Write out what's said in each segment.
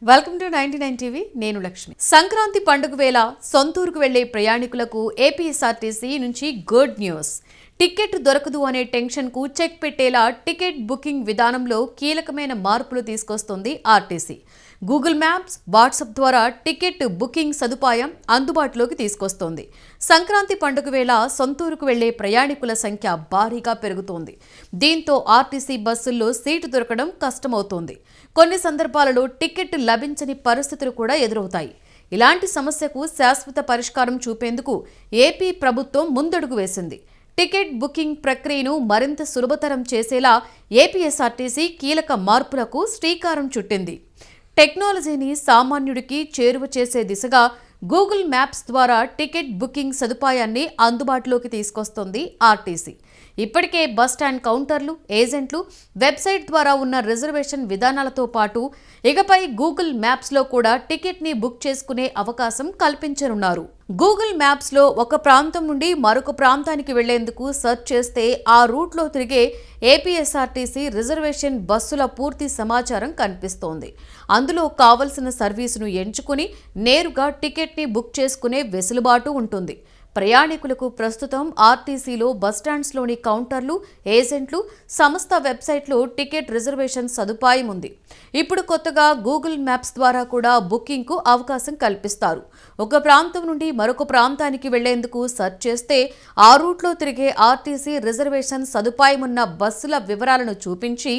Welcome to 99 TV. నేను లక్ష్మి. సంక్రాంతి పండుగ వేళ సొంతూరుకు వెళ్లే ప్రయాణికులకు ఏపీఎస్ఆర్టీసీ నుంచి గుడ్ న్యూస్. టికెట్ దొరకదు అనే టెన్షన్ కు చెక్ పెట్టేలా టికెట్ బుకింగ్ విధానంలో కీలకమైన మార్పులు తీసుకొస్తుంది ఆర్టీసీ. గూగుల్ మ్యాప్స్, వాట్సాప్ ద్వారా టికెట్ బుకింగ్ సదుపాయం అందుబాటులోకి తీసుకొస్తోంది. సంక్రాంతి పండుగ వేళ సొంతూరుకు వెళ్లే ప్రయాణికుల సంఖ్య భారీగా పెరుగుతోంది. దీంతో ఆర్టీసీ బస్సుల్లో సీటు దొరకడం కష్టమవుతోంది. కొన్ని సందర్భాలలో టికెట్ లభించని పరిస్థితులు కూడా ఎదురవుతాయి. ఇలాంటి సమస్యకు శాశ్వత పరిష్కారం చూపేందుకు ఏపీ ప్రభుత్వం ముందడుగు వేసింది. టికెట్ బుకింగ్ ప్రక్రియను మరింత సులభతరం చేసేలా ఏపీఎస్ఆర్టీసీ కీలక మార్పులకు శ్రీకారం చుట్టింది. టెక్నాలజీని సామాన్యుడికి చేరువ చేసే దిశగా గూగుల్ మ్యాప్స్ ద్వారా టికెట్ బుకింగ్ సదుపాయాన్ని అందుబాటులోకి తీసుకొస్తోంది ఆర్టీసీ. ఇప్పటికే బస్టాండ్ కౌంటర్లు, ఏజెంట్లు, వెబ్సైట్ ద్వారా ఉన్న రిజర్వేషన్ విధానాలతో పాటు ఇకపై గూగుల్ మ్యాప్స్లో కూడా టికెట్ని బుక్ చేసుకునే అవకాశం కల్పించనున్నారు. గూగుల్ మ్యాప్స్లో ఒక ప్రాంతం నుండి మరొక ప్రాంతానికి వెళ్లేందుకు సెర్చ్ చేస్తే ఆ రూట్లో తిరిగే ఏపీఎస్ఆర్టీసీ రిజర్వేషన్ బస్సుల పూర్తి సమాచారం కనిపిస్తోంది. అందులో కావలసిన సర్వీసును ఎంచుకుని నేరుగా టికెట్ని బుక్ చేసుకునే వెసులుబాటు ఉంటుంది. ప్రయాణికులకు ప్రస్తుతం ఆర్టీసీలో బస్టాండ్స్లోని కౌంటర్లు, ఏజెంట్లు, సంస్థ వెబ్సైట్లో టికెట్ రిజర్వేషన్ సదుపాయం ఉంది. ఇప్పుడు కొత్తగా గూగుల్ మ్యాప్స్ ద్వారా కూడా బుకింగ్కు అవకాశం కల్పిస్తారు. ఒక ప్రాంతం నుండి మరొక ప్రాంతానికి వెళ్లేందుకు సెర్చ్ చేస్తే ఆ రూట్లో తిరిగే ఆర్టీసీ రిజర్వేషన్ సదుపాయం ఉన్న బస్సుల వివరాలను చూపించి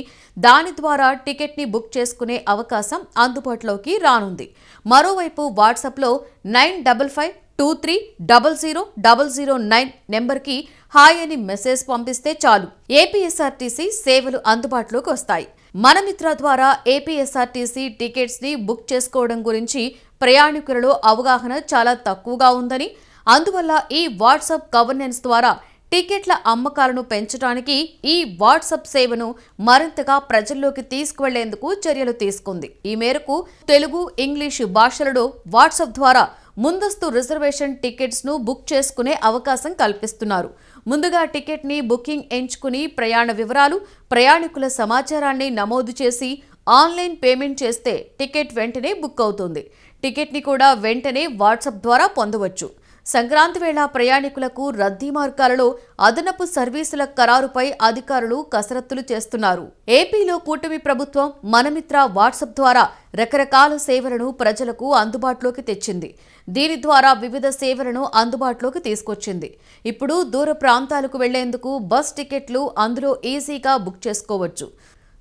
దాని ద్వారా టికెట్ని బుక్ చేసుకునే అవకాశం అందుబాటులోకి రానుంది. మరోవైపు వాట్సాప్లో 9552300009 నెంబర్కి హాయ్ అని మెసేజ్ పంపిస్తే చాలు ఏపీఎస్ఆర్టీసీ సేవలు అందుబాటులోకి వస్తాయి. మనమిత్ర ద్వారా ఏపీఎస్ఆర్టీసీ టికెట్స్ని బుక్ చేసుకోవడం గురించి ప్రయాణికులలో అవగాహన చాలా తక్కువగా ఉందని, అందువల్ల ఈ వాట్సాప్ గవర్నెన్స్ ద్వారా టికెట్ల అమ్మకాలను పెంచడానికి ఈ వాట్సాప్ సేవను మరింతగా ప్రజల్లోకి తీసుకువెళ్లేందుకు చర్యలు తీసుకుంది. ఈ మేరకు తెలుగు, ఇంగ్లీషు భాషలలో వాట్సాప్ ద్వారా ముందస్తు రిజర్వేషన్ టికెట్స్ను బుక్ చేసుకునే అవకాశం కల్పిస్తున్నారు. ముందుగా టికెట్ని బుకింగ్ ఎంచుకుని ప్రయాణ వివరాలు, ప్రయాణికుల సమాచారాన్ని నమోదు చేసి ఆన్లైన్ పేమెంట్ చేస్తే టికెట్ వెంటనే బుక్ అవుతుంది. టికెట్ని కూడా వెంటనే వాట్సాప్ ద్వారా పొందవచ్చు. సంక్రాంతి వేళ ప్రయాణికులకు రద్దీ మార్గాలలో అదనపు సర్వీసుల ఖరారుపై అధికారులు కసరత్తులు చేస్తున్నారు. ఏపీలో కూటమి ప్రభుత్వం మనమిత్ర వాట్సాప్ ద్వారా రకరకాల సేవలను ప్రజలకు అందుబాటులోకి తెచ్చింది. దీని ద్వారా వివిధ సేవలను అందుబాటులోకి తీసుకొచ్చింది. ఇప్పుడు దూర ప్రాంతాలకు వెళ్లేందుకు బస్ టికెట్లు అందులో ఈజీగా బుక్ చేసుకోవచ్చు.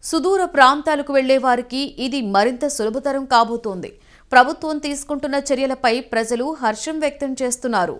సుదూర ప్రాంతాలకు వెళ్లే వారికి ఇది మరింత సులభతరం కాబోతోంది. ప్రభుత్వం తీసుకుంటున్న చర్యలపై ప్రజలు హర్షం వ్యక్తం చేస్తున్నారు.